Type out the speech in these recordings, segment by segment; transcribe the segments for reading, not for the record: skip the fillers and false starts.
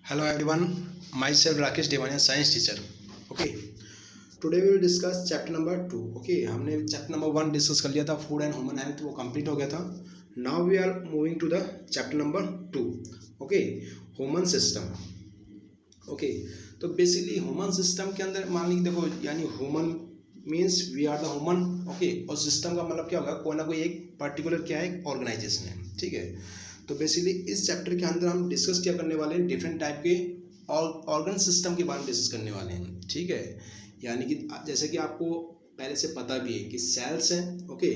Hello everyone, myself Rakesh Devania, science teacher. Okay, today we will discuss chapter number 2. Okay, हमने chapter number 1 discuss कर लिया था, food and human health, वो complete हो गया था. Now we are moving to the chapter number 2. Okay, human system. Okay, तो basically human system के अंदर मान लीजिए देखो, यानी human means we are the human. Okay, और सिस्टम का मतलब क्या होगा, कोई ना कोई एक पर्टिकुलर क्या है, ऑर्गेनाइजेशन है. ठीक है, तो बेसिकली इस चैप्टर के अंदर हम डिस्कस क्या करने वाले हैं, डिफरेंट टाइप के ऑर्गन सिस्टम के बारे में डिस्कस करने वाले हैं. ठीक है, यानी कि जैसे कि आपको पहले से पता भी है कि सेल्स हैं. ओके,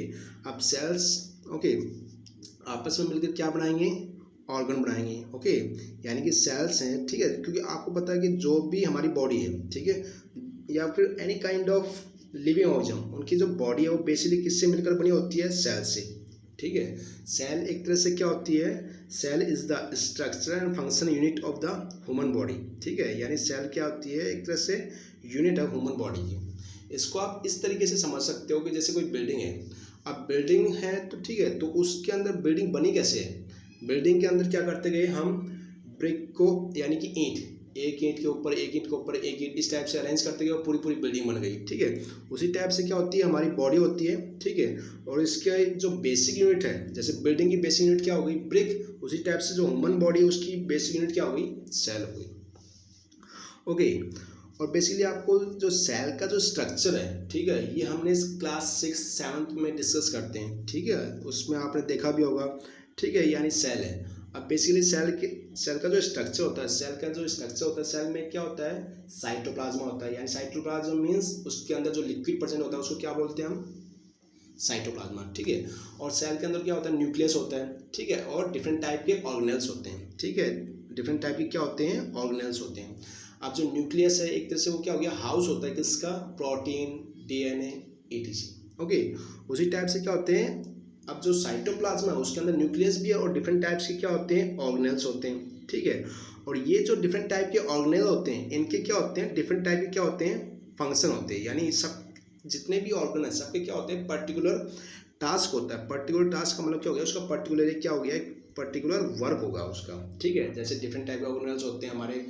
अब सेल्स ओके आपस में मिलकर क्या बनाएंगे, ऑर्गन बनाएंगे. ओके, यानी कि सेल्स हैं. ठीक है, क्योंकि आपको पता है कि जो भी हमारी बॉडी है, ठीक है, या फिर any kind of living organism, उनकी जो बॉडी है वो बेसिकली किससे मिलकर बनी होती है, सेल से. ठीक है, सेल एक तरह से क्या होती है, cell is the structure and function unit of the human body. ठीक है, यानी सेल क्या होती है, एक तरह से यूनिट है ह्यूमन बॉडी की. इसको आप इस तरीके से समझ सकते हो कि जैसे कोई बिल्डिंग है. अब बिल्डिंग है तो ठीक है, तो उसके अंदर बिल्डिंग बनी कैसे है, बिल्डिंग के अंदर क्या करते गए हम, ब्रिक को यानी कि ईंट, एक ईंट के ऊपर एक ईंट के ऊपर एक ईंट, इस टाइप से अरेंज करते गए और पूरी पूरी बिल्डिंग बन गई. ठीक है, उसी टाइप से क्या होती है, हमारी बॉडी होती है. ठीक है, और इसके जो बेसिक यूनिट है, जैसे बिल्डिंग की बेसिक यूनिट क्या हो गई, ब्रिक, उसी टाइप से जो ह्यूमन बॉडी उसकी बेसिक यूनिट क्या हो गई, सेल हो गई. ओके, और बेसिकली आपको जो सेल का जो स्ट्रक्चर है, ठीक है, ये हमने क्लास 6-7 में डिस्कस करते हैं. ठीक है, उसमें आपने देखा भी होगा. ठीक है, यानी सेल है. अब बेसिकली सेल का जो स्ट्रक्चर होता है, सेल में क्या होता है, साइटोप्लाज्मा होता है. यानी साइटोप्लाज्मा मीन्स उसके अंदर जो लिक्विड प्रेजेंट होता है उसको क्या बोलते हैं हम, साइटोप्लाज्मा. ठीक है, और सेल के अंदर क्या होता है, न्यूक्लियस होता है. ठीक है, और डिफरेंट टाइप के ऑर्गेनेल्स होते हैं. ठीक है, डिफरेंट टाइप के क्या होते हैं, ऑर्गेनेल्स होते हैं. अब जो न्यूक्लियस है एक तरह से वो क्या हो गया, हाउस होता है किसका, प्रोटीन, डीएनए, ईटीसी. ओके, उसी टाइप से क्या होते हैं, अब जो साइटोप्लाज्मा है उसके अंदर न्यूक्लियस भी है और डिफरेंट टाइप्स के क्या होते हैं, ऑर्गेनेल्स होते हैं. ठीक है, और ये जो डिफरेंट टाइप के ऑर्गेनेल होते हैं, इनके क्या होते हैं, डिफरेंट टाइप के क्या होते हैं, फंक्शन होते हैं. यानी सब जितने भी ऑर्गन है सबके क्या होते हैं, पर्टिकुलर टास्क होता है. पर्टिकुलर टास्क का मतलब क्या हो गया, उसका पर्टिकुलर क्या हो गया, एक पर्टिकुलर वर्क होगा उसका. ठीक है, जैसे डिफरेंट टाइप के ऑर्गेनेल्स होते हैं. हमारे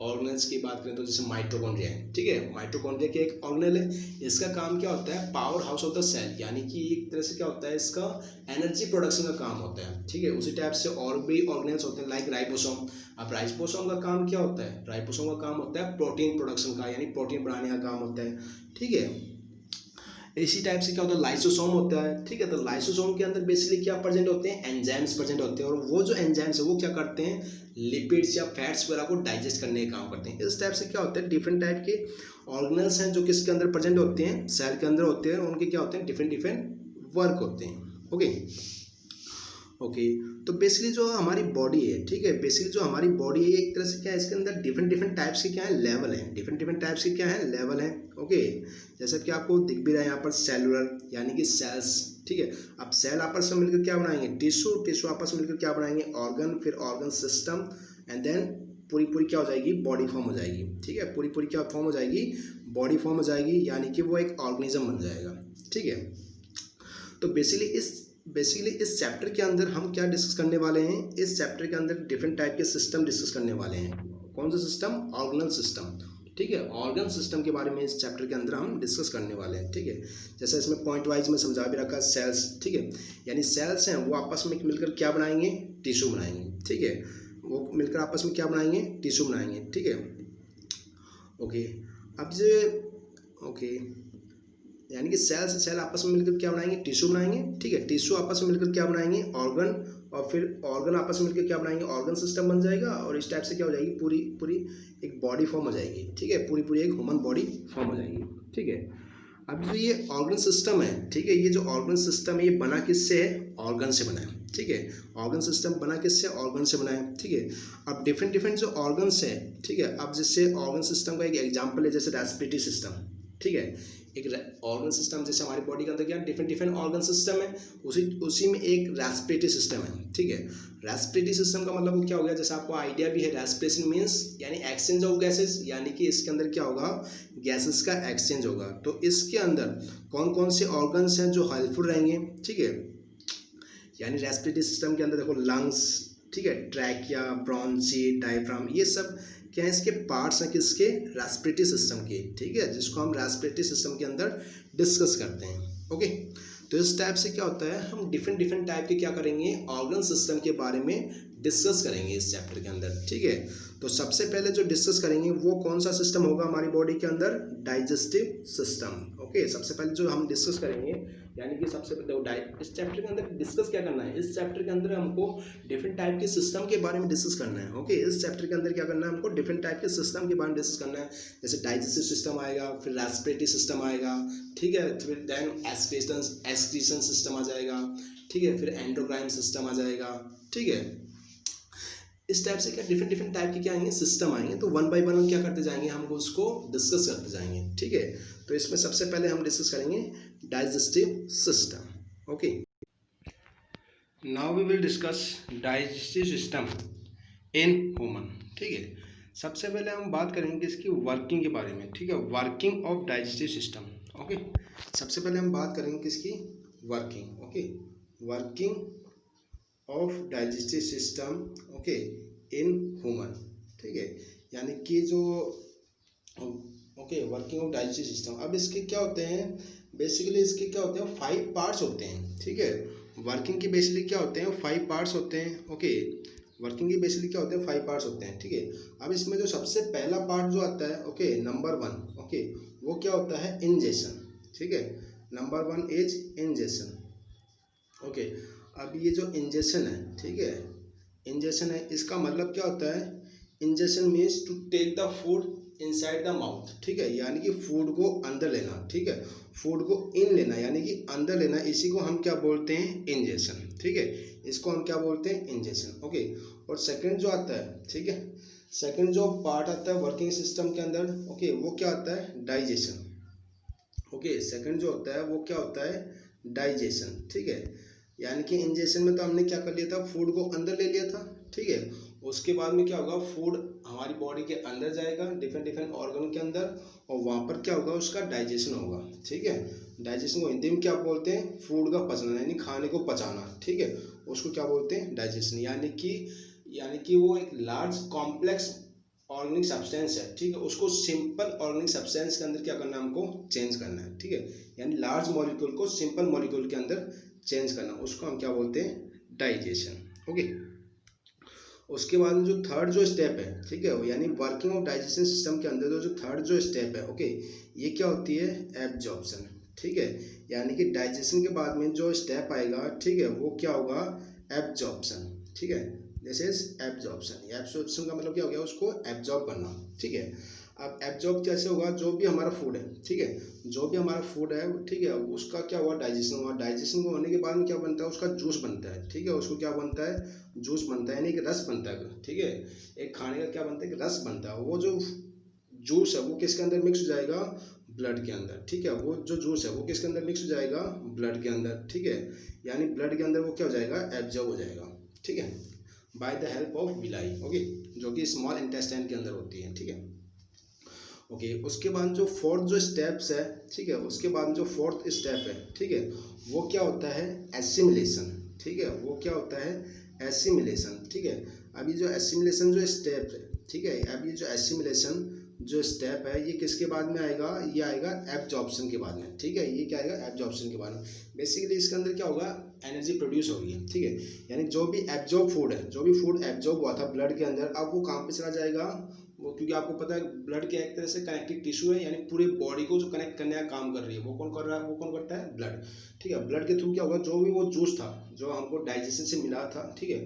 ऑर्गेनेल्स की बात करें तो जैसे माइटोकॉन्ड्रिया है. ठीक है, माइटोकॉन्ड्रिया के एक ऑर्गेनेल है. इसका काम क्या होता है, power house of the cell, यानी कि एक तरह से क्या होता है, इसका एनर्जी प्रोडक्शन का काम होता है. ठीक है, उसी टाइप से और भी ऑर्गेनेल्स होते हैं लाइक राइबोसोम. अब राइबोसोम का काम क्या होता है, राइबोसोम का काम होता है प्रोटीन प्रोडक्शन का, यानी प्रोटीन बनाने का काम होता है. ठीक है, इसी टाइप से क्या होता है, लाइसोसोम होता है. ठीक है, तो लाइसोसोम के अंदर बेसिकली क्या प्रेजेंट होते हैं, एंजाइम्स प्रेजेंट होते हैं. और वो जो एंजाइम्स है वो क्या करते हैं, लिपिड्स या फैट्स वगैरह को डाइजेस्ट करने का काम करते हैं. इस टाइप से क्या होता है, डिफरेंट टाइप के ऑर्गेनल्स हैं जो किसके अंदर प्रेजेंट होते हैं, सेल के अंदर होते हैं. उनके क्या होते हैं, डिफरेंट डिफरेंट वर्क होते हैं. ओके ओके, तो बेसिकली जो हमारी बॉडी है, ठीक है, बेसिकली जो हमारी बॉडी है एक तरह से क्या है, इसके अंदर डिफरेंट डिफरेंट टाइप्स के क्या है, लेवल हैं. डिफरेंट डिफरेंट टाइप्स के क्या है, लेवल हैं. ओके, जैसे कि आपको दिख भी रहा है यहाँ पर, सेलुलर यानी कि सेल्स. ठीक है, अब सेल आपस में मिलकर क्या बनाएंगे, टिश्यू, टिश्यू आपस में मिलकर क्या बनाएंगे, ऑर्गन, फिर ऑर्गन सिस्टम, एंड देन पूरी पूरी क्या हो जाएगी, बॉडी फॉर्म हो जाएगी. ठीक है, पूरी पूरी क्या फॉर्म हो जाएगी, बॉडी फॉर्म हो जाएगी, यानी कि वो एक ऑर्गेनिज्म बन जाएगा. ठीक है, तो बेसिकली इस चैप्टर के अंदर हम क्या डिस्कस करने वाले हैं, इस चैप्टर के अंदर डिफरेंट टाइप के सिस्टम डिस्कस करने वाले हैं. कौन सा सिस्टम, ऑर्गेनल सिस्टम. ठीक है, ऑर्गन सिस्टम के बारे में इस चैप्टर के अंदर हम डिस्कस करने वाले हैं. ठीक है, जैसे इसमें पॉइंट वाइज में समझा भी रखा, सेल्स. ठीक है, यानी सेल्स हैं वो आपस में मिलकर क्या बनाएंगे, टिश्यू बनाएंगे. ठीक है, वो मिलकर आपस में क्या बनाएंगे, टिश्यू बनाएंगे. ठीक है, ओके, अब ये ओके, यानी कि सेल आपस में मिलकर क्या बनाएंगे, टिश्यू बनाएंगे. ठीक है, टिश्यू आपस में मिलकर क्या बनाएंगे, ऑर्गन, और फिर ऑर्गन आपस में मिलकर क्या बनाएंगे, ऑर्गन सिस्टम बन जाएगा. और इस टाइप से क्या हो जाएगी, पूरी पूरी एक बॉडी फॉर्म हो जाएगी. ठीक है, पूरी पूरी एक ह्यूमन बॉडी फॉर्म हो जाएगी. ठीक है, अब जो ये ऑर्गन सिस्टम है, ठीक है, ये जो ऑर्गन सिस्टम है ये बना किससे है, ऑर्गन से बना है. ठीक है, ऑर्गन सिस्टम बना किससे, ऑर्गन से बना है. ठीक है, अब डिफरेंट डिफरेंट जो ऑर्गन्स है, ठीक है, अब जैसे ऑर्गन सिस्टम का एक एग्जाम्पल है जैसे रेस्पिरेटरी सिस्टम. ठीक है, एक ऑर्गन सिस्टम, जैसे हमारी बॉडी के अंदर क्या डिफरेंट डिफरेंट ऑर्गन सिस्टम है, उसी में एक रेस्पिरेटरी सिस्टम है. ठीक है, रेस्पिरेटरी सिस्टम का मतलब क्या हो गया, जैसे आपको आइडिया भी है, रेस्पिरेशन मीन्स यानी एक्सचेंज ऑफ गैसेस, यानी कि इसके अंदर क्या होगा, गैसेस का एक्सचेंज होगा. तो इसके अंदर कौन कौन से ऑर्गन्स हैं जो हेल्पफुल रहेंगे. ठीक है, यानी रेस्पिरेटरी सिस्टम के अंदर देखो, लंग्स, ठीक है, ट्रैकिया, ब्रोंची, डायफ्राम, ये सब क्या है, इसके पार्ट्स हैं किसके, रेस्पिरेटरी सिस्टम के, ठीक है, जिसको हम रेस्पिरेटरी सिस्टम के अंदर डिस्कस करते हैं। ओके, तो इस टाइप से क्या होता है, हम डिफरेंट डिफरेंट टाइप के क्या करेंगे, ऑर्गन सिस्टम के बारे में डिस्कस करेंगे इस चैप्टर के अंदर। ठीक है, तो सबसे पहले जो डिस्कस करेंगे वो कौन सा सिस्टम होगा हमारी बॉडी के अंदर, डाइजेस्टिव सिस्टम। ओके, सबसे पहले जो हम डिस्कस करेंगे, यानी कि सबसे पहले इस चैप्टर के अंदर डिस्कस क्या करना है, इस चैप्टर के अंदर हमको डिफरेंट टाइप के सिस्टम के बारे में डिस्कस करना है। ओके, इस चैप्टर के अंदर क्या करना है, हमको डिफरेंट टाइप के सिस्टम के बारे में डिस्कस करना है। जैसे डाइजेस्टिव सिस्टम आएगा, फिर रेस्पिरेटरी सिस्टम आएगा, ठीक है, फिर देन एक्सक्रीशन सिस्टम आ जाएगा, ठीक है, फिर एंडोक्राइन सिस्टम आ जाएगा। ठीक है, इस टाइप से क्या डिफरेंट डिफरेंट टाइप के क्या आएंगे, सिस्टम आएंगे, तो वन बाय वन हम क्या करते जाएंगे, हमको उसको डिस्कस करते जाएंगे। ठीक है, तो इसमें सबसे पहले हम डिस्कस करेंगे digestive system. Okay, now we will discuss digestive system in human. ठीक है, सबसे पहले हम बात करेंगे इसकी वर्किंग के बारे में। ठीक है, working of digestive system. Okay, सबसे पहले हम बात करेंगे किसकी, working. Okay, working of digestive system, okay, in human. ठीक है, यानी कि जो okay working of digestive system, अब इसके क्या होते हैं, बेसिकली इसके क्या होते हैं, 5 पार्ट्स होते हैं। ठीक है, वर्किंग के बेसिकली क्या होते हैं, 5 पार्ट्स होते हैं। ओके, वर्किंग के बेसिकली क्या होते हैं, 5 पार्ट्स होते हैं। ठीक है, अब इसमें जो सबसे पहला पार्ट जो आता है, ओके, नंबर 1, ओके, वो क्या होता है, इंजेशन। ठीक है, नंबर 1 इज इंजेशन। ओके, अब ये जो इंजेक्शन है, ठीक है, इंजेक्शन है, इसका मतलब क्या होता है, injection means to take the food inside the mouth. ठीक है, यानी कि फूड को अंदर लेना। ठीक है, फूड को इन लेना यानी कि अंदर लेना, इसी को हम क्या बोलते हैं, इंजेक्शन। ठीक है, इसको हम क्या बोलते हैं, इंजेक्शन। ओके, और सेकंड जो आता है, ठीक है, सेकंड जो पार्ट आता है वर्किंग सिस्टम के अंदर, ओके, वो क्या आता है, डाइजेशन। ओके, सेकंड जो होता है वो क्या होता है, डाइजेशन। ठीक है, यानी कि इंजेक्शन में तो हमने क्या कर लिया था, फूड को अंदर ले लिया था। ठीक है, उसके बाद में क्या होगा, फूड हमारी बॉडी के अंदर जाएगा, डिफरेंट डिफरेंट ऑर्गन के अंदर, और वहाँ पर क्या होगा, उसका डाइजेशन होगा। ठीक है, डाइजेशन को हिंदी में क्या बोलते हैं, फूड का पचना, यानी खाने को पचाना। ठीक है, उसको क्या बोलते हैं, डाइजेशन। यानी कि वो एक लार्ज कॉम्प्लेक्स ऑर्गेनिक सब्सटेंस है। ठीक है, उसको सिंपल ऑर्गेनिक सब्सटेंस के अंदर क्या करना है, हमको चेंज करना है। ठीक है, यानी लार्ज मॉलिक्यूल को सिंपल मॉलिक्यूल के अंदर चेंज करना, उसको हम क्या बोलते हैं, डाइजेशन। ओके, उसके बाद में जो थर्ड जो स्टेप है, ठीक है, यानी वर्किंग ऑफ डाइजेशन सिस्टम के अंदर जो थर्ड जो स्टेप है, ओके, ये क्या होती है, एब्जॉर्प्शन। ठीक है, यानी कि डाइजेशन के बाद में जो स्टेप आएगा, ठीक है, वो क्या होगा, एब्जॉर्प्शन। ठीक है, दिस इज एब्जॉर्प्शन। एब्जॉर्प्शन का मतलब क्या हो गया, उसको एब्जॉर्ब करना। ठीक है, अब एब्जॉर्ब कैसे होगा, जो भी हमारा फूड है, ठीक है, जो भी हमारा फूड है, ठीक है, उसका क्या हुआ, डाइजेशन हुआ। डाइजेशन को होने के बाद में क्या बनता है, उसका जूस बनता है। ठीक है, उसको क्या बनता है, जूस बनता है, यानी कि रस बनता है। ठीक है, एक खाने का क्या बनता है, कि रस बनता है। वो जो जूस है वो किसके अंदर मिक्स हो जाएगा, ब्लड के अंदर। ठीक है, वो जो जूस है वो किसके अंदर मिक्स हो जाएगा, ब्लड के अंदर। ठीक है, यानी ब्लड के अंदर वो क्या हो जाएगा, एब्जॉर्ब हो जाएगा। ठीक है, by the help of villi. Okay, जो कि स्मॉल इंटेस्टाइन के अंदर होती है। ठीक है, ओके, उसके बाद जो फोर्थ जो स्टेप्स है, ठीक है, उसके बाद जो फोर्थ स्टेप है, ठीक है, वो क्या होता है, एसिमिलेशन। ठीक है, वो क्या होता है, एसिमिलेशन। ठीक है, अब ये जो एसिमिलेशन जो स्टेप है, ठीक है, अब ये जो एसिमिलेशन जो स्टेप है, ये किसके बाद में आएगा, ये आएगा एब्जॉर्प्शन के बाद में। ठीक है, ये क्या आएगा, एब्जॉर्प्शन के बाद में। बेसिकली इसके अंदर क्या होगा, एनर्जी प्रोड्यूस होगी। ठीक है, यानी जो भी एब्जॉर्ब फूड है, जो भी फूड एब्जॉर्ब हुआ था ब्लड के अंदर, अब वो कहाँ पे चला जाएगा, वो, क्योंकि आपको पता है ब्लड के एक तरह से कनेक्टिव टिश्यू है, यानी पूरे बॉडी को जो कनेक्ट करने का काम कर रही है, वो कौन कर रहा है, वो कौन करता है, ब्लड। ठीक है, ब्लड के थ्रू क्या होगा, जो भी वो जूस था जो हमको डाइजेशन से मिला था, ठीक है,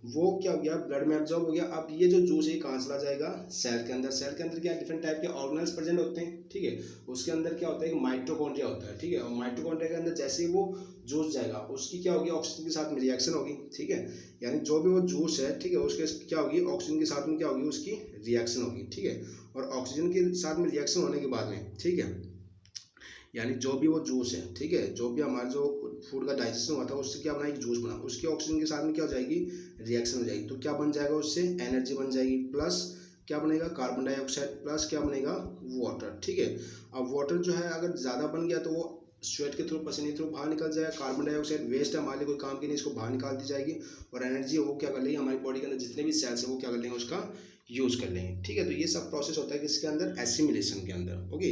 वो क्या हो गया, ब्लड में एब्जॉर्ब हो गया। अब ये जो जूस है कहाँ चला जाएगा, सेल के अंदर। सेल के अंदर क्या डिफरेंट टाइप के ऑर्गेनल्स प्रेजेंट होते हैं। ठीक है, उसके अंदर क्या होता है, एक माइटोकॉन्ड्रिया होता है। ठीक है, और माइटोकॉन्ड्रिया के अंदर जैसे ही वो जूस जाएगा, उसकी क्या होगी, ऑक्सीजन के साथ में रिएक्शन होगी। ठीक है, यानी जो भी वो जूस है, ठीक है, उसके क्या होगी, ऑक्सीजन के साथ में क्या होगी, उसकी रिएक्शन होगी। ठीक है, और ऑक्सीजन के साथ में रिएक्शन होने के बाद में, ठीक है, यानी जो भी वो जूस है, ठीक है, जो भी हमारा जो फूड का डाइजेशन हुआ था उससे क्या बना, एक जूस बना, उसकी ऑक्सीजन के साथ में क्या हो जाएगी, रिएक्शन हो जाएगी। तो क्या बन जाएगा, उससे एनर्जी बन जाएगी, प्लस क्या बनेगा, कार्बन डाइऑक्साइड, प्लस क्या बनेगा, वाटर। ठीक है, अब वाटर जो है अगर ज़्यादा बन गया तो वो स्वेट के थ्रू, पसीने के थ्रू बाहर निकल जाएगा। कार्बन डाइऑक्साइड वेस्ट है हमारे लिए, कोई काम की नहीं, इसको बाहर निकाल दी जाएगी। और एनर्जी वो क्या कर लेगी, हमारी बॉडी के अंदर जितने भी सेल्स है वो क्या कर लेंगे, उसका यूज कर लेंगे। ठीक है, तो ये सब प्रोसेस होता है किसके अंदर, एसिमिलेशन के अंदर। ओके,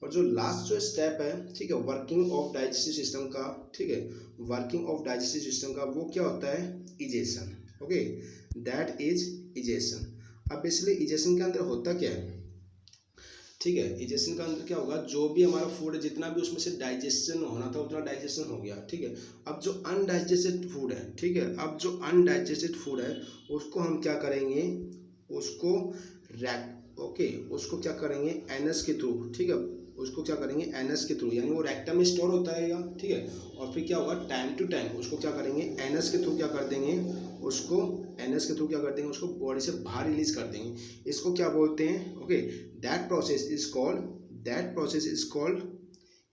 और जो लास्ट जो स्टेप है, ठीक है, वर्किंग ऑफ डाइजेस्टिव सिस्टम का, ठीक है, वर्किंग ऑफ डाइजेस्टिव सिस्टम का वो क्या होता है, egestion. Okay, that is egestion. अब बेसिकली इजेशन के अंदर होता क्या है, ठीक है, इजेशन का अंदर क्या होगा, जो भी हमारा फूड है जितना भी उसमें से डाइजेशन होना था उतना डाइजेशन हो गया। ठीक है, अब जो अनडाइजेस्टेड फूड है, ठीक है, अब जो अनडाइजेस्टेड फूड है उसको हम क्या करेंगे, उसको उसको क्या करेंगे, एनएस के थ्रू, ठीक है, उसको क्या करेंगे, एनएस के थ्रू, यानी वो रेक्टम में स्टोर होता है, ठीक है, और फिर क्या होगा, टाइम टू टाइम उसको क्या करेंगे, एनएस के थ्रू क्या कर देंगे, उसको एनएस के थ्रू क्या कर देंगे, उसको बॉडी से बाहर रिलीज कर देंगे। इसको क्या बोलते हैं, okay, that process is called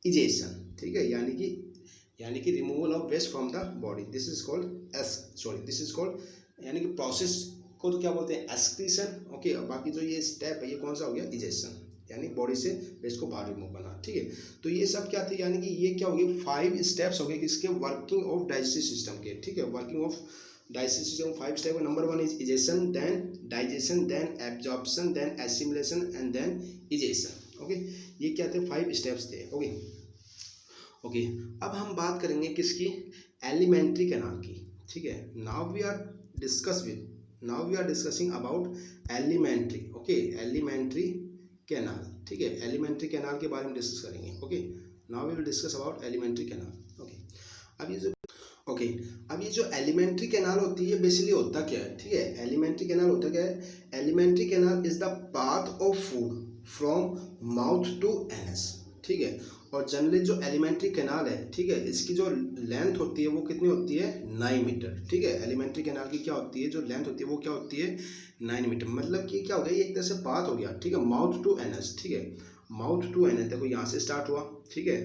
egestion. ठीक है, यानी कि removal of waste from the body, this is called यानी कि प्रोसेस को तो क्या बोलते हैं, एक्सक्रीशन। ओके, बाकी जो ये स्टेप है ये कौन सा हो गया, इजेशन, यानी बॉडी से वेस्ट को बाहर रिमूव करना। ठीक है, तो ये सब क्या थे, यानी कि ये क्या हो गए, 5 स्टेप्स हो गए किसके, वर्किंग ऑफ डाइजेस्टिव सिस्टम के। ठीक है, working of digestive system 5 step है। Number 1 is ingestion, then digestion, then absorption, then assimilation and then egestion. Okay, ये क्या थे, 5 स्टेप्स थे। ओके, अब हम बात करेंगे किसकी, एलिमेंट्री कैनाल की। ठीक है, now we are discussing about alimentary. Okay, alimentary canal. ठीक है, एलिमेंट्री कैनाल के बारे में डिस्कस करेंगे। Okay, now we will discuss about alimentary canal. Okay, अब ये जो एलिमेंट्री कैनाल होती है बेसिकली होता क्या है, ठीक है, एलिमेंट्री कैनाल होता क्या है, alimentary canal is the path of food from mouth to anus. ठीक है, और जनरली जो एलिमेंट्री कैनाल है, ठीक है, इसकी जो लेंथ होती है वो कितनी होती है, 9 मीटर। ठीक है, एलिमेंट्री कैनाल की क्या होती है, जो लेंथ होती है वो क्या होती है, 9 मीटर। मतलब कि क्या हो गया, ये एक तरह से पाथ हो गया। ठीक है, माउथ टू एनस। ठीक है, माउथ टू एनस, देखो यहाँ से स्टार्ट हुआ, ठीक है,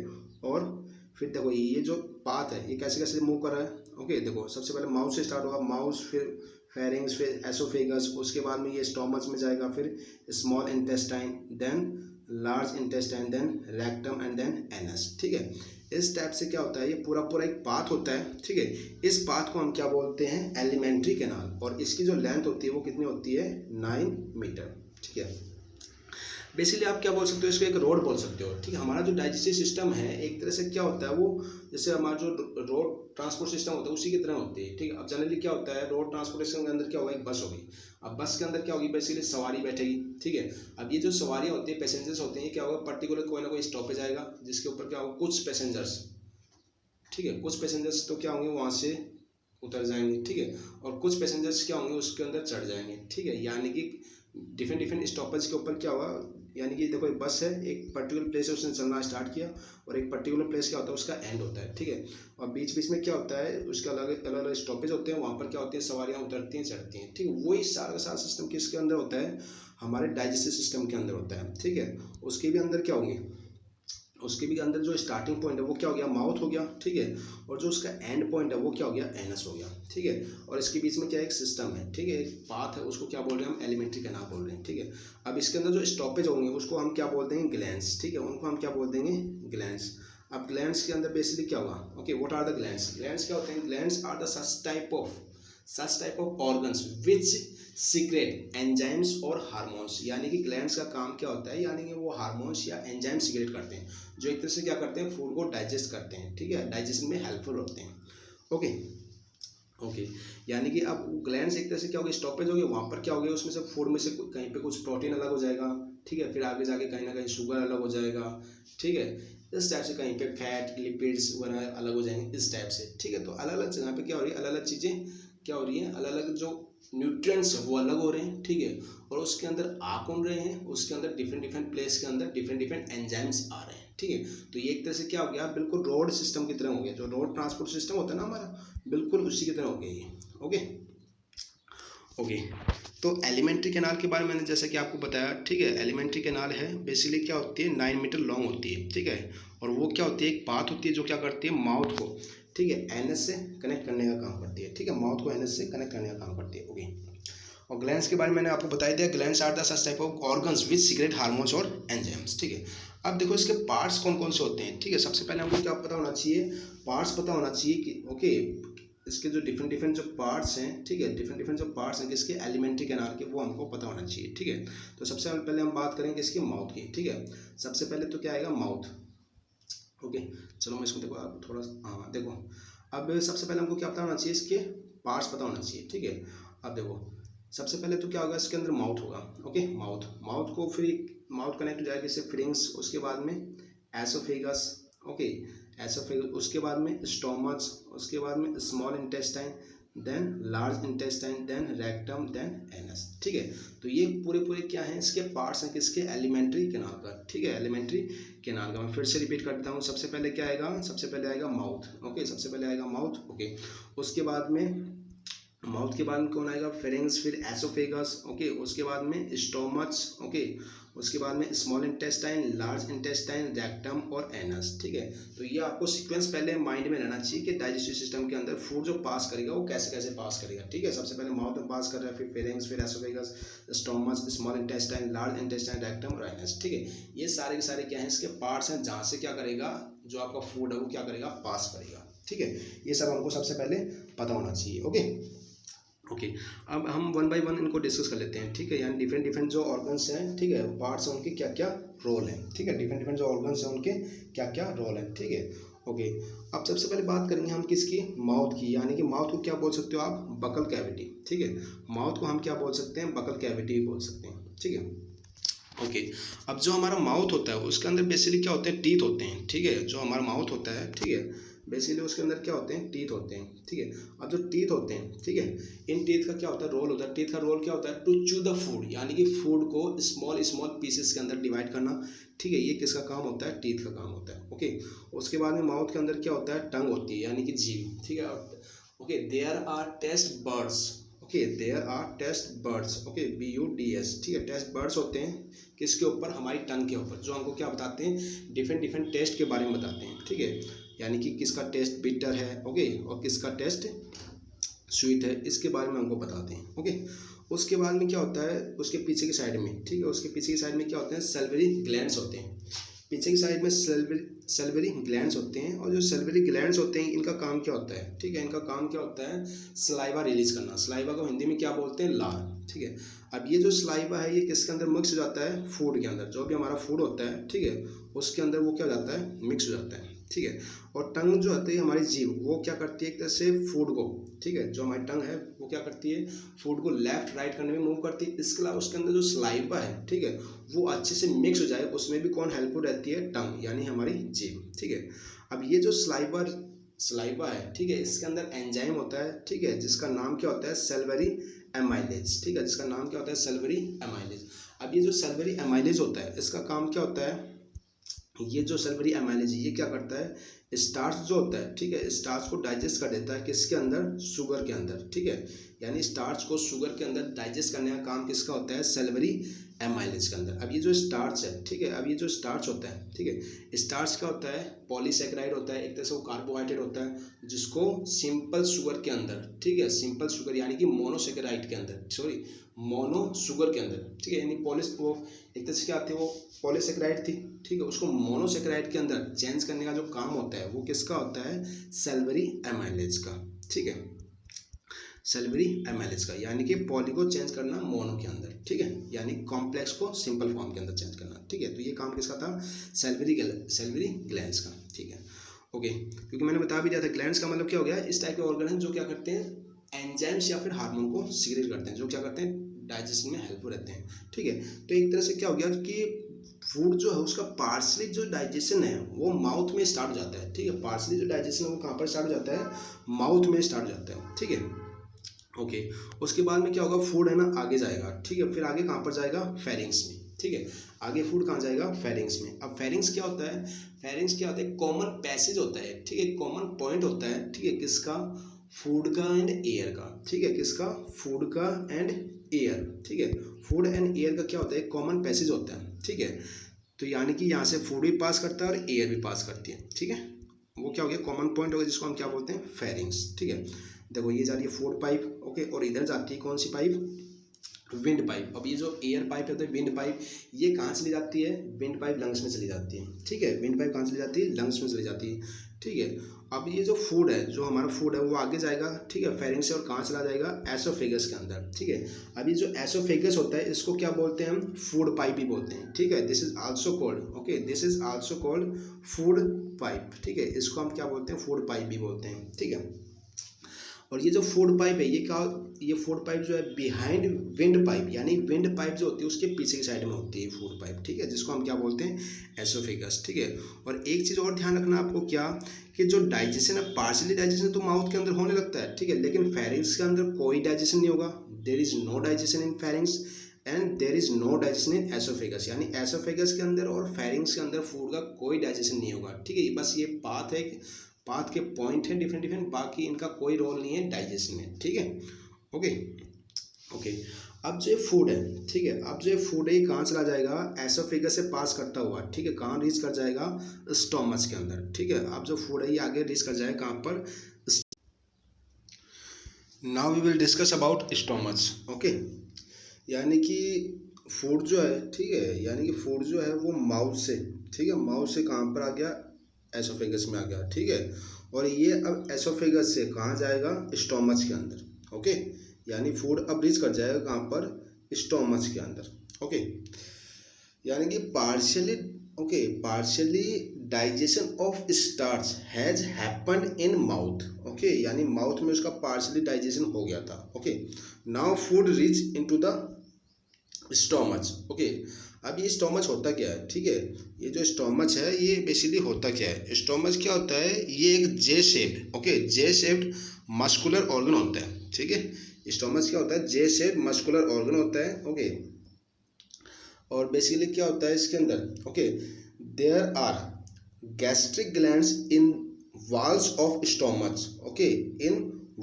और फिर देखो ये जो पाथ है ये कैसे कैसे मूव कर रहा है। ओके, देखो सबसे पहले माउथ से स्टार्ट होगा, माउथ, फिर फेरिंग्स, फिर एसोफेगस, उसके बाद में ये स्टोमच में जाएगा, फिर small intestine, then large intestine, then rectum and then anus. ठीक है, इस टाइप से क्या होता है, ये पूरा एक पाथ होता है। ठीक है, इस पाथ को हम क्या बोलते हैं, एलिमेंट्री कैनाल, और इसकी जो लेंथ होती है वो कितनी होती है, 9 मीटर। ठीक है, बेसिकली आप क्या बोल सकते हो, इसको एक रोड बोल सकते हो। ठीक है, हमारा जो डाइजेस्टिव सिस्टम है एक तरह से क्या होता है, वो जैसे हमारा जो रोड ट्रांसपोर्ट सिस्टम होता है उसी की तरह होती है। ठीक है, अब जनरली क्या होता है, रोड ट्रांसपोर्टेशन के अंदर क्या होगा, एक बस होगी। अब बस के अंदर क्या होगी, बेसिकली सवारी बैठेगी। ठीक है, अब ये जो सवारी होती है, पैसेंजर्स होते हैं, क्या होगा, पर्टिकुलर कोई ना कोई स्टॉपेज आएगा जिसके ऊपर क्या होगा, कुछ पैसेंजर्स, ठीक है, कुछ पैसेंजर्स तो क्या होंगे वहाँ से उतर जाएंगे। ठीक है, और कुछ पैसेंजर्स क्या होंगे उसके अंदर चढ़ जाएंगे। ठीक है, यानी कि डिफरेंट स्टॉपेज के ऊपर क्या होगा, यानी कि देखो एक बस है, एक पर्टिकुलर प्लेस से उसने चलना स्टार्ट किया, और एक पर्टिकुलर प्लेस क्या होता है, उसका एंड होता है। ठीक है, और बीच बीच में क्या होता है, उसके अलग अलग स्टॉपेज होते हैं, वहाँ पर क्या होती है, सवारियाँ उतरती हैं, चढ़ती हैं। ठीक है, वही सारा का सारा सिस्टम किसके अंदर होता है, हमारे डाइजेस्टिव सिस्टम के अंदर होता है। ठीक है, उसके भी अंदर क्या होंगे, उसके भी अंदर जो स्टार्टिंग पॉइंट है वो क्या हो गया, माउथ हो गया। ठीक है, और जो उसका एंड पॉइंट है वो क्या हो गया, एनस हो गया। ठीक है, और इसके बीच में क्या एक सिस्टम है, ठीक है, एक पाथ है, उसको क्या बोल रहे हैं हम, एलिमेंट्री कैनाल बोल रहे हैं। ठीक है, अब इसके अंदर जो स्टॉपेज होंगे उसको हम क्या बोल देंगे, ग्लैंड्स। ठीक है, उनको हम क्या बोल देंगे, ग्लैंड्स। अब ग्लैंड्स के अंदर बेसिकली क्या होगा, okay, what are the glands, glands क्या होते हैं, glands are the such type of organs which secrete enzymes और हार्मोन्स। यानी कि ग्लैंड्स का काम क्या होता है, यानी कि वो हार्मोन्स या एंजाइम सीक्रेट करते हैं, जो एक तरह से क्या करते हैं, फूड को डाइजेस्ट करते हैं। ठीक है, डाइजेशन में हेल्पफुल होते हैं। ओके, यानी कि अब ग्लैंड्स एक तरह से क्या होगा, स्टॉपेज हो गया, वहाँ पर क्या हो गया, उसमें से फूड में से कहीं पे कुछ प्रोटीन अलग हो जाएगा। ठीक है, फिर आगे जाके कहीं ना कहीं शुगर अलग हो जाएगा। ठीक है, इस टाइप से कहीं पे फैट, लिपिड्स वगैरह अलग हो जाएंगे, इस टाइप से। ठीक है, तो अलग अलग जगह पे क्या हो रही है, अलग अलग चीज़ें क्या हो रही हैं, अलग अलग जो न्यूट्रिएंट्स वो अलग हो रहे हैं। ठीक है, और उसके अंदर आ कौन रहे हैं, उसके अंदर डिफरेंट प्लेस के अंदर डिफरेंट एंजाइम्स आ रहे हैं। ठीक है, तो ये एक तरह से क्या हो गया, बिल्कुल रोड सिस्टम की तरह हो गया, जो रोड ट्रांसपोर्ट सिस्टम होता है ना हमारा, बिल्कुल उसी की तरह हो गया ये। ओके, तो एलिमेंट्री कैनाल के बारे में मैंने जैसे कि आपको बताया। ठीक है, एलिमेंट्री कैनाल है बेसिकली क्या होती है, 9 मीटर लॉन्ग होती है। ठीक है, और वो क्या होती है, एक पाथ होती है जो क्या करती है, माउथ को, ठीक है, एनएस से कनेक्ट करने का काम करती है। ठीक है, माउथ को एनएस से कनेक्ट करने का काम करती है। ओके, और ग्लैंड्स के बारे में मैंने आपको बता दिया, glands are the such type of organs which secrete hormones और एंजाइम्स, ठीक है। अब देखो इसके पार्ट्स कौन कौन से होते हैं, ठीक है। सबसे पहले हमको क्या पता होना चाहिए, पार्ट्स पता होना चाहिए कि ओके इसके जो डिफरेंट डिफरेंट जो पार्ट्स हैं, ठीक है, डिफरेंट डिफरेंट जो पार्ट्स हैं किसके, एलिमेंट्री कैनाल के, वो हमको पता होना चाहिए, ठीक है। तो सबसे पहले हम बात करेंगे इसकी माउथ की, ठीक है। सबसे पहले तो क्या आएगा, माउथ, ओके। चलो मैं इसको देखो आप थोड़ा, हाँ देखो, अब सबसे पहले हमको क्या पता होना चाहिए, इसके पार्ट्स पता होना चाहिए, ठीक है। अब देखो सबसे पहले तो क्या होगा, इसके अंदर माउथ होगा, ओके। माउथ को फिर माउथ कनेक्ट हो जाएगा इससे फ्रिंग्स, उसके बाद में एसोफेगस, ओके, एसोफेगस, उसके बाद में स्टोमच, उसके बाद में small intestine, then large intestine, then rectum, then anus, ठीक है। तो ये पूरे पूरे क्या हैं, इसके पार्ट्स हैं किसके, एलिमेंट्री कैनाल का, ठीक है, एलिमेंट्री कैनाल का। मैं फिर से रिपीट करता हूँ, सबसे पहले क्या आएगा, सबसे पहले आएगा माउथ, ओके, सबसे पहले आएगा माउथ, ओके। उसके बाद में माउथ के बाद में कौन आएगा, फेरिंग्स, फिर एसोफेगस, ओके, उसके बाद में स्टोमच, ओके, उसके बाद में small intestine, large intestine, rectum और एनस, ठीक है। तो ये आपको सीक्वेंस पहले माइंड में रहना चाहिए कि डाइजेस्टिव सिस्टम के अंदर फूड जो पास करेगा वो कैसे कैसे पास करेगा, ठीक है। सबसे पहले माउथ में पास कर रहा है, फिर फेरिंग्स, फिर oesophagus, stomach, small intestine, large intestine, rectum और एनस, ठीक है। ये सारे के सारे क्या हैं, इसके पार्ट्स हैं जहाँ से क्या करेगा, जो आपका फूड है वो क्या करेगा, पास करेगा, ठीक है। ये सब हमको सबसे पहले पता होना चाहिए, ओके। अब हम वन बाय वन इनको डिस्कस कर लेते हैं, ठीक है। यानी डिफरेंट डिफरेंट जो ऑर्गन्स हैं, ठीक है, पार्ट्स हैं, उनके क्या क्या रोल हैं, ठीक है। डिफरेंट डिफरेंट जो ऑर्गन्स हैं उनके क्या क्या रोल हैं, ठीक है, ओके। अब सबसे पहले बात करेंगे हम किसकी, माउथ की। यानी कि माउथ को क्या बोल सकते हो आप, बकल कैविटी, ठीक है। माउथ को हम क्या बोल सकते हैं, बकल कैविटी बोल सकते हैं, ठीक है, ओके। अब जो हमारा माउथ होता है उसके अंदर बेसिकली क्या होते हैं, टीथ होते हैं, ठीक है। जो हमारा माउथ होता है, ठीक है, बेसिकली उसके अंदर क्या होते हैं, टीथ होते हैं, ठीक है। अब जो टीथ होते हैं, ठीक है, इन टीथ का क्या होता है, रोल होता है, टीथ का रोल क्या होता है, टू चू द फूड, यानी कि फूड को स्मॉल स्मॉल पीसेस के अंदर डिवाइड करना, ठीक है। ये किसका काम होता है, टीथ का काम होता है, ओके। उसके बाद में माउथ के अंदर क्या होता है, टंग होती है, यानी कि जीभ, ठीक है, okay. There are taste buds, okay, there are taste buds, okay, BUDS, ठीक है। टेस्ट बर्ड्स होते हैं किसके ऊपर, हमारी टंग के ऊपर, जो हमको क्या बताते हैं, डिफरेंट डिफरेंट टेस्ट के बारे में बताते हैं, ठीक है। यानी कि किसका टेस्ट बिटर है, ओके, और किसका टेस्ट स्वीट है, इसके बारे में हमको बताते हैं, ओके। उसके बाद में क्या होता है, उसके पीछे की साइड में, ठीक है, उसके पीछे की साइड में क्या होते हैं, सल्वरी ग्लैंड्स होते हैं, पीछे की साइड में सल्वरी ग्लैंड्स होते हैं। और जो सल्वरी ग्लैंड्स होते हैं इनका काम क्या होता है, ठीक है, इनका काम क्या होता है, सलाइवा रिलीज करना। सलाइवा को हिंदी में क्या बोलते हैं, लार, ठीक है। अब ये जो सलाइवा है ये किसके अंदर मिक्स हो जाता है, फूड के अंदर, जो भी हमारा फूड होता है, ठीक है, उसके अंदर वो क्या हो जाता है, मिक्स हो जाता है, ठीक है। और टंग जो होती है हमारी जीभ, वो क्या करती है, एक तरह से फूड को, ठीक है, जो हमारी टंग है वो क्या करती है, फूड को लेफ्ट राइट करने में मूव करती है। इसके अलावा उसके अंदर जो सलाइवा है, ठीक है, वो अच्छे से मिक्स हो जाए, उसमें भी कौन हेल्पफुल रहती है, टंग, यानी हमारी जीभ, ठीक है। अब ये जो सलाइवा है, ठीक है, इसके अंदर एंजाइम होता है, ठीक है, जिसका नाम क्या होता है, सल्वरी एमाइलेज, ठीक है, जिसका नाम क्या होता है, सल्वरी एमाइलेज। अब ये जो सल्वरी एमाइलेज होता है इसका काम क्या होता है, ये जो सल्वरी एमाइलेज ये क्या करता है, स्टार्च जो होता है, ठीक है, स्टार्च को डाइजेस्ट कर देता है किसके अंदर, शुगर के अंदर, ठीक है। यानी स्टार्च को शुगर के अंदर डाइजेस्ट करने का काम किसका होता है, सल्वरी एमाइलेज के अंदर। अब ये जो स्टार्च है, ठीक है, अब ये जो स्टार्च होता है, ठीक है, स्टार्च क्या होता है, पॉलीसेकेराइड होता है, एक तरह से वो कार्बोहाइड्रेट होता है जिसको सिंपल शुगर के अंदर, ठीक है, सिंपल शुगर यानी कि मोनोसेकेराइड के अंदर, सॉरी मोनो शुगर के अंदर, ठीक है, यानी वो एक तरह से क्या आती है, वो पॉलीसेकेराइड थी, ठीक है, उसको मोनोसेकेराइड के अंदर चेंज करने का जो काम होता है वो किसका होता है, सल्वरी एमाइलेज का, ठीक है, सल्वरी एमाइलेज का, यानी कि पॉली को चेंज करना मोनो के अंदर, ठीक है, यानी कॉम्प्लेक्स को सिंपल फॉर्म के अंदर चेंज करना, ठीक है। तो ये काम किसका था, सल्वरी ग्लैंड्स का, ठीक है, ओके। क्योंकि मैंने बता भी दिया था ग्लैंड्स का मतलब क्या हो गया, इस टाइप के ऑर्गन हैं जो क्या करते हैं, एंजाइम्स या फिर हार्मोन को सीक्रेट करते हैं, जो क्या करते हैं, डाइजेशन में हेल्पफुल रहते हैं, ठीक है। तो एक तरह से क्या हो गया कि फूड जो है उसका पार्सली जो डाइजेशन है वो माउथ में स्टार्ट हो जाता है, ठीक है, पार्सली जो डाइजेशन है वो कहाँ पर स्टार्ट हो जाता है, माउथ में स्टार्ट हो जाता है, ठीक है, ओके। उसके बाद में क्या होगा, फूड है ना आगे जाएगा, ठीक है, फिर आगे कहाँ पर जाएगा, फेरिंग्स में, ठीक है, आगे फूड कहाँ जाएगा, फेरिंग्स में। अब फेरिंग्स क्या होता है, फेरिंग्स क्या होता है, कॉमन पैसेज होता है, ठीक है, कॉमन पॉइंट होता है, ठीक है, किसका, फूड का एंड एयर का, ठीक है, किसका, फूड का एंड एयर, ठीक है, फूड एंड एयर का क्या होता है, कॉमन पैसेज होता है, ठीक है। तो यानी कि यहाँ से फूड भी पास करता है और एयर भी पास करती है, ठीक है, वो क्या हो गया, कॉमन पॉइंट हो गया, जिसको हम क्या बोलते हैं, फेरिंग्स, ठीक है। देखो ये जा रही है फूड पाइप, ओके, और इधर जाती है कौन सी पाइप, विंड पाइप। अब ये जो एयर पाइप होता है, विंड पाइप, ये कहाँ चली जाती है? विंड पाइप लंग्स में चली जाती है, ठीक है। विंड पाइप कहाँ चली जाती है? लंग्स में चली जाती है, ठीक है। अब ये जो फूड है, जो हमारा फूड है, वो आगे जाएगा, ठीक है, फेरिंग्स से, और कहाँ चला जाएगा? एसोफेगस के अंदर, ठीक है। अब ये जो एसोफेगस होता है, इसको क्या बोलते हैं हम? फूड पाइप ही बोलते हैं, ठीक है। This is also called, okay, this is also called food pipe, ठीक है। इसको हम क्या बोलते हैं? फूड पाइप भी बोलते हैं, ठीक है। और ये जो फूड पाइप है, ये फूड पाइप जो है बिहाइंड विंड पाइप, यानी विंड पाइप जो होती है उसके पीछे की साइड में होती है फूड पाइप, ठीक है, जिसको हम क्या बोलते हैं? एसोफेगस, ठीक है। और एक चीज़ और ध्यान रखना आपको, क्या कि जो डाइजेशन है, पार्शियली डाइजेशन तो माउथ के अंदर होने लगता है, ठीक है, लेकिन फेरिंग्स के अंदर कोई डाइजेशन नहीं होगा। There is no digestion in pharynx and there is no digestion in oesophagus, यानी एसोफेगस के अंदर और फेरिंग्स के अंदर फूड का कोई डाइजेशन नहीं होगा, ठीक है। बस ये पाथ है, पाथ के पॉइंट है डिफरेंट डिफरेंट, बाकी इनका कोई रोल नहीं है डाइजेशन में, ठीक है। Okay okay. अब जो फूड है, ठीक है, अब जो फूड है कहाँ चला जाएगा? एसोफेगस से पास करता हुआ, ठीक है, कहाँ रीच कर जाएगा? स्टोमच के अंदर, ठीक है। अब जो फूड है ये आगे रीच कर जाएगा कहाँ पर? Now we will discuss about stomach, okay. यानी कि फूड जो है, ठीक है, यानी कि फूड जो है वो माउथ से, ठीक है, माउथ से कहाँ पर आ गया? एसोफेगस में आ गया, ठीक है। और ये अब एसोफेगस से कहाँ जाएगा? स्टोमच के अंदर, ओके। यानी फूड अब रीच कर जाएगा कहाँ पर? स्टोमच के अंदर, ओके। यानी कि partially, okay, partially digestion of starch has happened in mouth, okay, यानी माउथ में उसका पार्शियली डाइजेशन हो गया था, okay. Now food reach into the stomach, okay. अब ये स्टोमच होता क्या है, ठीक है, ये जो स्टोमच है ये बेसिकली होता क्या है? स्टोमच क्या होता है? ये एक जे शेप्ड, ओके, जे शेप्ड मस्कुलर ऑर्गन होता है, ठीक है। स्टोमच क्या होता है? जे शेप्ड मस्कुलर ऑर्गन होता है, ओके। और बेसिकली क्या होता है इसके अंदर? Okay, there are gastric glands in walls of stomach, okay, in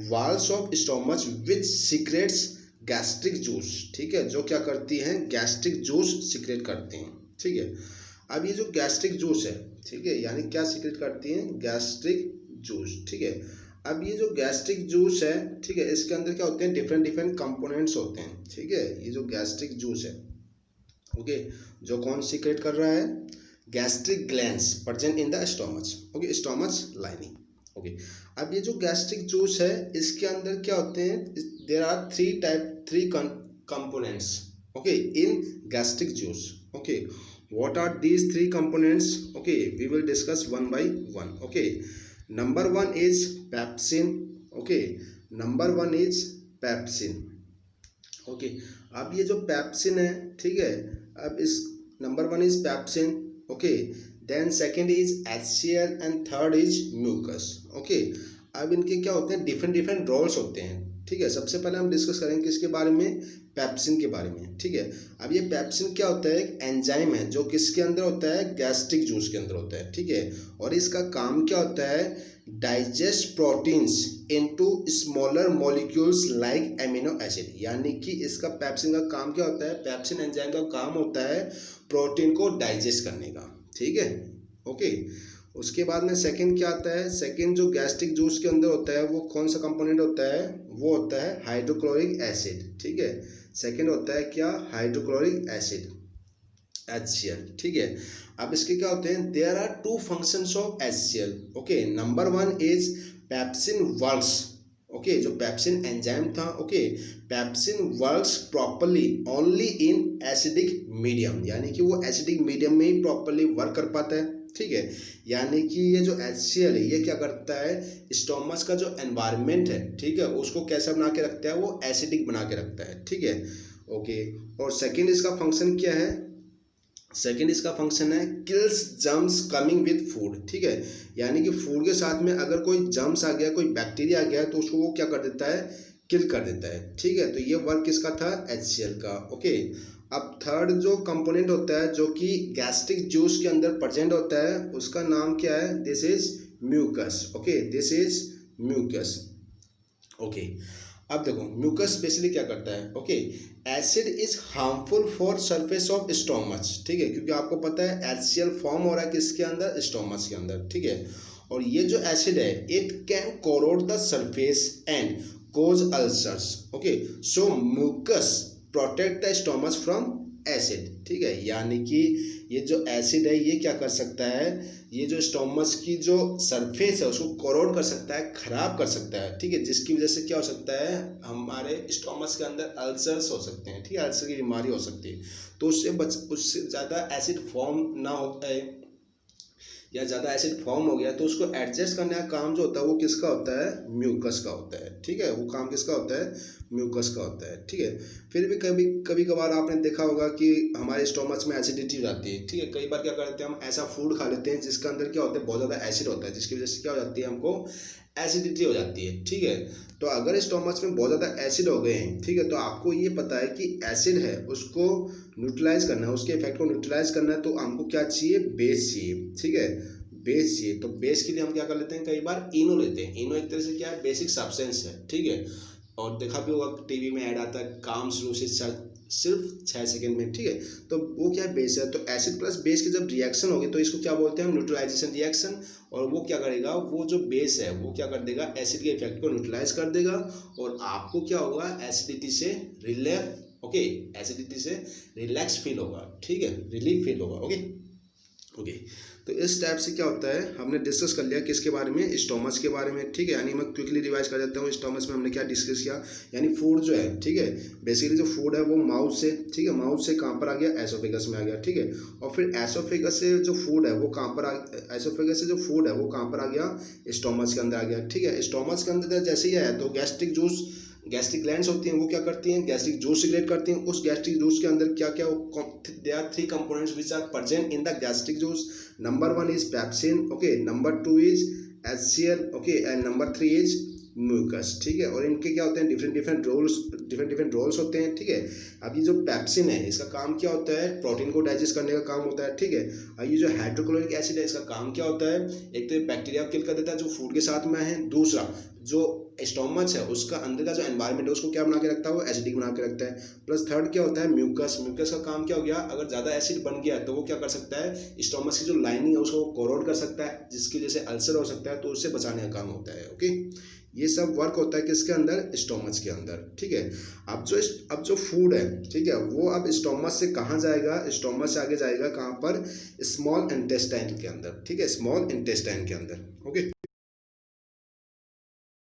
walls of stomach which secretes gastric juice, ठीक है, जो क्या करती हैं? गैस्ट्रिक जूस सीक्रेट करती हैं, ठीक है। अब ये जो गैस्ट्रिक जूस है, ठीक है, यानी क्या सीक्रेट करती हैं? गैस्ट्रिक जूस, ठीक है। अब ये जो गैस्ट्रिक जूस है, ठीक है, इसके अंदर क्या होते हैं? डिफरेंट डिफरेंट कंपोनेंट्स होते हैं, ठीक है। ये जो गैस्ट्रिक जूस है, ओके, जो कौन सीक्रेट कर रहा है? Gastric glands present in the stomach, okay, stomach lining, okay. अब ये जो गैस्ट्रिक जूस है इसके अंदर क्या होते हैं? There are three components, okay, in gastric juice, okay. What are these three components? Okay, we will discuss one by one, okay. Number one is pepsin, okay, number one is pepsin, okay. अब ये जो pepsin है, ठीक है, अब इस number one is pepsin, okay, then second is HCl and third is mucus, okay. अब इनके क्या होते हैं? डिफरेंट डिफरेंट रोल्स होते हैं, ठीक है। सबसे पहले हम डिस्कस करेंगे किसके बारे में? पेप्सिन के बारे में, ठीक है। अब ये पेप्सिन क्या होता है? एक एंजाइम है जो किसके अंदर होता है? गैस्ट्रिक जूस के अंदर होता है, ठीक है। और इसका काम क्या होता है? Digest proteins into smaller molecules like amino acid, यानी कि इसका पेप्सिन का काम क्या होता है? पेप्सिन एंजाइम का काम होता है प्रोटीन को डाइजेस्ट करने का, ठीक है, ओके। उसके बाद में सेकंड क्या आता है? सेकंड जो गैस्ट्रिक जूस के अंदर होता है वो कौन सा कंपोनेंट होता है? वो होता है हाइड्रोक्लोरिक एसिड, ठीक है। सेकंड होता है क्या? हाइड्रोक्लोरिक एसिड, HCl, ठीक है। अब इसके क्या होते हैं? There are two functions of HCl, okay. Number one is pepsin works, okay, जो पेप्सिन एंजाइम था, okay, pepsin works properly only in acidic medium, यानी कि वो एसिडिक मीडियम में ही प्रॉपरली वर्क कर पाता है, ठीक है। यानी कि ये जो HCl है ये क्या करता है? स्टोमच का जो एनवायरनमेंट है, ठीक है, उसको कैसा बना के रखता है? वो एसिडिक बना के रखता है, ठीक है, ओके। और सेकेंड इसका फंक्शन क्या है? सेकेंड इसका फंक्शन है kills germs coming with food, ठीक है। यानी कि फूड के साथ में अगर कोई जर्म्स आ गया, कोई बैक्टीरिया आ गया, तो उसको वो क्या कर देता है? किल कर देता है, ठीक है। तो ये वर्क किसका था? HCl का, ओके। अब थर्ड जो कंपोनेंट होता है जो कि गैस्ट्रिक जूस के अंदर प्रेजेंट होता है उसका नाम क्या है? This is mucus, okay, this is mucus, okay. अब देखो म्यूकस बेसिकली क्या करता है? Okay, acid is harmful for surface of stomach, ठीक है, क्योंकि आपको पता है HCl फॉर्म हो रहा है किसके अंदर? स्टोमच के अंदर, ठीक है। और ये जो एसिड है it can corrode the surface and cause ulcers, okay. So mucus protect the stomach from acid, ठीक है। यानी कि ये जो एसिड है ये क्या कर सकता है, ये जो स्टोमच की जो सरफेस है उसको कोरोड कर सकता है, खराब कर सकता है, ठीक है। जिसकी वजह से क्या हो सकता है, हमारे स्टोमच के अंदर अल्सर्स हो सकते हैं, ठीक है, अल्सर की बीमारी हो सकती है। तो उससे ज़्यादा एसिड फॉर्म ना होता है या ज़्यादा एसिड फॉर्म हो गया तो उसको एडजस्ट करने का काम जो होता है वो किसका होता है, म्यूकस का होता है, ठीक है। वो काम किसका होता है, म्यूकस का होता है, ठीक है। फिर भी कभी कभार आपने देखा होगा कि हमारे स्टोमच में एसिडिटी हो जाती है, ठीक है। कई बार क्या करते हैं, हम ऐसा फूड खा लेते हैं जिसके अंदर क्या होता है, बहुत ज़्यादा एसिड होता है, जिसकी वजह से क्या हो जाती है, हमको एसिडिटी हो जाती है, ठीक है। तो अगर स्टोमच में बहुत ज़्यादा एसिड हो गए हैं, ठीक है, तो आपको ये पता है कि एसिड है उसको न्यूट्रलाइज करना है, उसके इफेक्ट को न्यूट्रलाइज करना है, तो हमको क्या चाहिए, बेस चाहिए, ठीक है, बेस चाहिए। तो बेस के लिए हम क्या कर लेते हैं, कई बार इनो लेते हैं। इनो एक तरह से क्या है, बेसिक सब्सटेंस है, ठीक है। और देखा भी होगा टीवी में ऐड आता है, काम शुरू से सिर्फ 6 सेकंड में, ठीक है। तो वो क्या है, बेस है। तो एसिड प्लस बेस की जब रिएक्शन होगी तो इसको क्या बोलते हैं हम, न्यूट्रलाइजेशन रिएक्शन। और वो क्या करेगा, वो जो बेस है वो क्या कर देगा, एसिड के इफेक्ट को न्यूट्रलाइज कर देगा और आपको क्या होगा, एसिडिटी से रिलीफ, ओके, एसिडिटी से रिलैक्स फील होगा, ठीक है, रिलीफ फील होगा, ओके ओके। तो इस टाइप से क्या होता है, हमने डिस्कस कर लिया किसके बारे में, स्टोमच के बारे में, ठीक है। यानी मैं क्विकली रिवाइज कर देता हूँ, स्टोमच में हमने क्या डिस्कस किया, यानी फूड जो है, ठीक है, बेसिकली जो फूड है वो माउथ से, ठीक है, माउथ से कहाँ पर आ गया, एसोफेगस में आ गया, ठीक है। और फिर एसोफेगस से जो फूड है वो कहाँ पर एसोफेगस से जो फूड है वो कहाँ पर आ गया, स्टोमच के अंदर आ गया, ठीक है। स्टोमच के अंदर जैसे ही आया तो गैस्ट्रिक ग्लैंड्स होती हैं, वो क्या करती हैं, गैस्ट्रिक जूस सीक्रेट करती हैं। उस गैस्ट्रिक जूस के अंदर क्या क्या, there are 3 components which are present in the gastric juice. Number 1 is pepsin, okay, number 2 is HCl, okay, and number 3 is mucus, ठीक है। और इनके क्या होते हैं, डिफरेंट रोल्स होते हैं, ठीक है। अब ये जो पेप्सिन है इसका काम क्या होता है, प्रोटीन को डाइजेस्ट करने का काम होता है, ठीक है। और ये जो हाइड्रोक्लोरिक एसिड है इसका काम क्या होता है, एक तो बैक्टीरिया को किल कर देता है जो फूड के साथ में है, दूसरा जो स्टोमच है उसका अंदर का जो एनवायरनमेंट है उसको क्या बना के रखता है, वो एसिडिक बना के रखता है। प्लस थर्ड क्या होता है, म्यूकस का काम क्या हो गया, अगर ज़्यादा एसिड बन गया तो वो क्या कर सकता है, स्टोमच की जो लाइनिंग है उसको कोरोड कर सकता है, जिसकी वजह से अल्सर हो सकता है, तो उससे बचाने का काम होता है, ओके। ये सब वर्क होता है किसके अंदर, स्टोमच के अंदर, ठीक है। अब जो फूड है, ठीक है, वो अब स्टोमच से कहाँ जाएगा, स्टोमच से आगे जाएगा कहाँ पर, स्मॉल इंटेस्टाइन के अंदर, ठीक है, स्मॉल इंटेस्टाइन के अंदर, ओके।